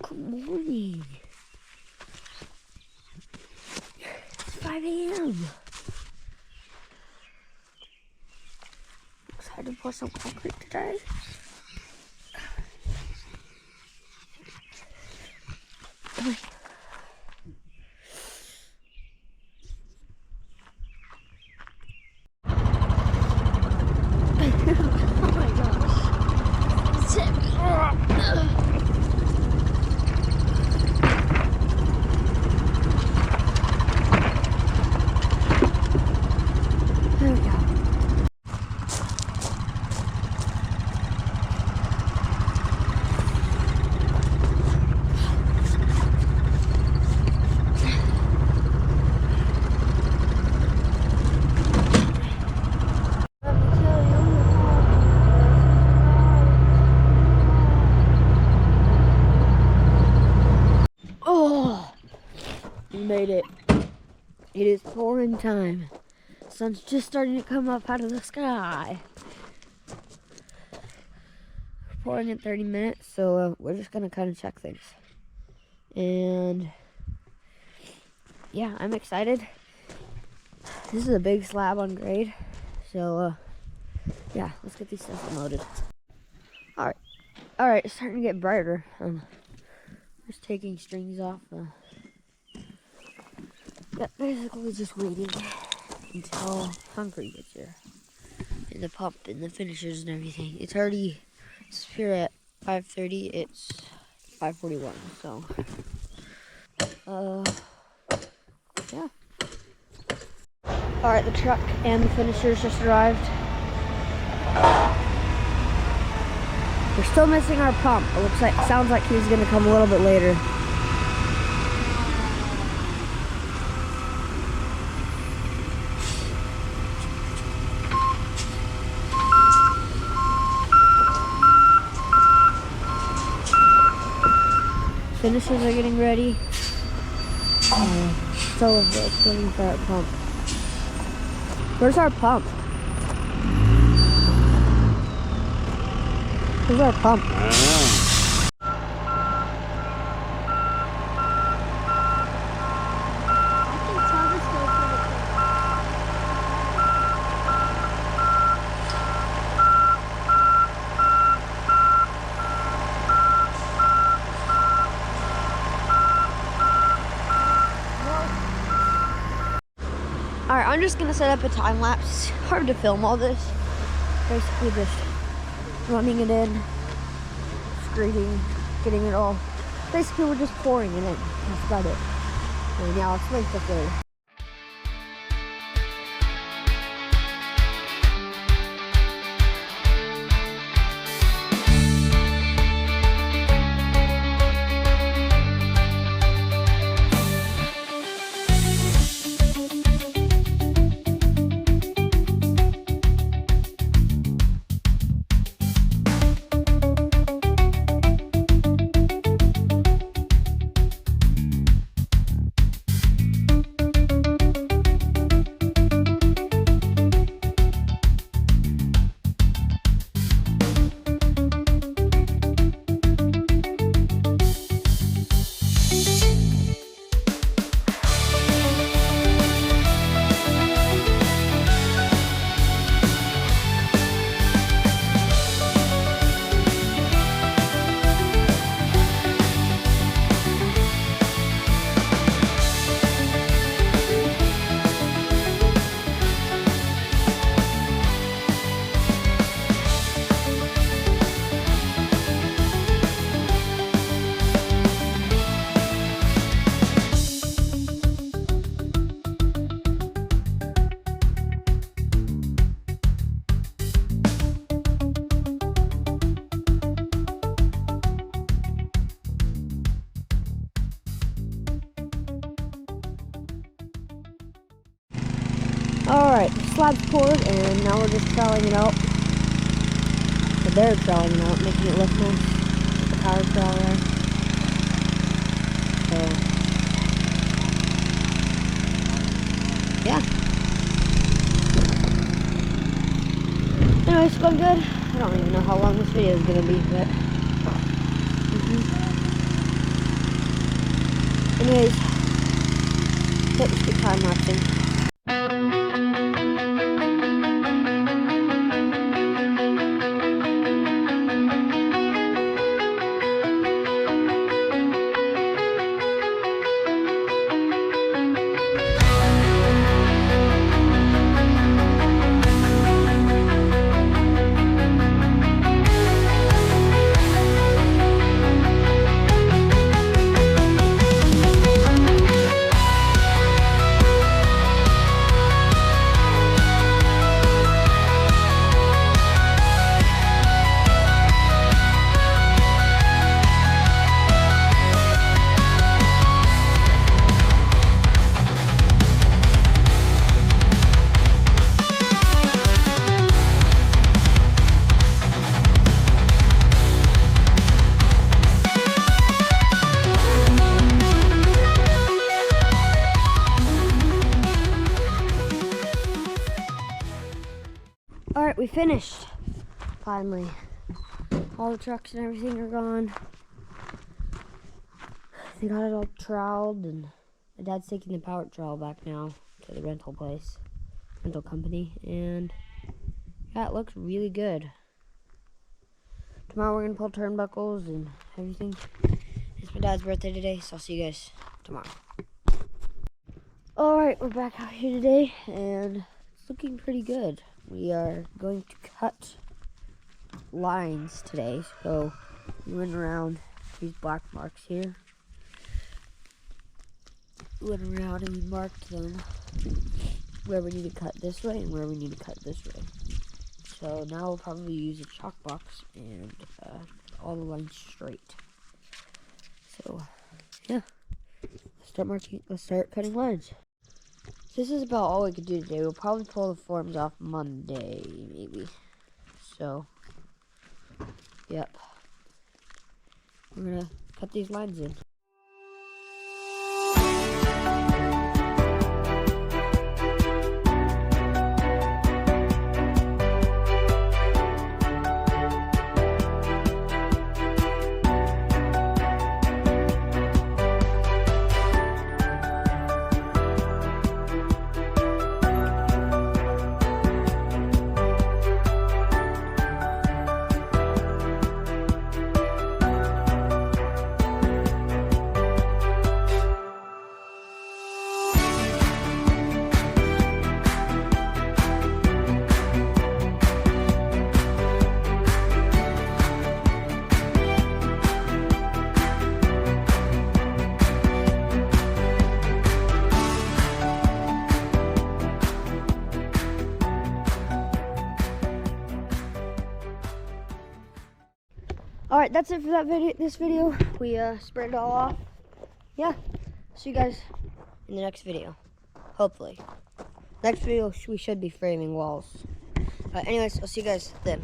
Good morning. It's 5 a.m. Excited to pour some concrete today. Oh my gosh. It's hit me. There we go. Oh, we made it. It is pouring time. Sun's just starting to come up out of the sky. We're pouring in 30 minutes, so we're just gonna kind of check things. And yeah, I'm excited. This is a big slab on grade, so yeah, let's get these stuff unloaded. All right, it's starting to get brighter. Just taking strings off. Yeah, basically just waiting until concrete gets here, and the pump and the finishers and everything. It's here at 5:30. It's 5:41. So, yeah. All right, the truck and the finishers just arrived. We're still missing our pump. Sounds like he's gonna come a little bit later. Finishers are getting ready. So it's waiting for our pump. Where's our pump? Where's our pump? I don't know. Alright, I'm just gonna set up a time lapse. It's hard to film all this. Basically just running it in, scraping, getting it all. Basically we're just pouring it in. That's about it. And now let's wait till later. Alright, the slab's poured, and now we're just troweling it out. So they're troweling it out, making it look nice. With the power trowel there. So, yeah. Anyway, it's going good. I don't even know how long this video is going to be, but... Anyways, let's keep time lapsing. Alright, we finished. Finally. All the trucks and everything are gone. They got it all troweled, and my dad's taking the power trowel back now to the rental company, and yeah, it looks really good. Tomorrow we're gonna pull turnbuckles and everything. It's my dad's birthday today, so I'll see you guys tomorrow. Alright, we're back out here today, and it's looking pretty good. We are going to cut lines today, so we went around these black marks here. We went around and we marked them where we need to cut this way and where we need to cut this way. So now we'll probably use a chalk box and all the lines straight. So yeah, let's start cutting lines. This is about all we could do today. We'll probably pull the forms off Monday, maybe. So, yep. We're gonna cut these lines in. Alright, that's it for this video. We spread it all off. Yeah, see you guys in the next video. Hopefully. Next video, we should be framing walls. Anyways, I'll see you guys then.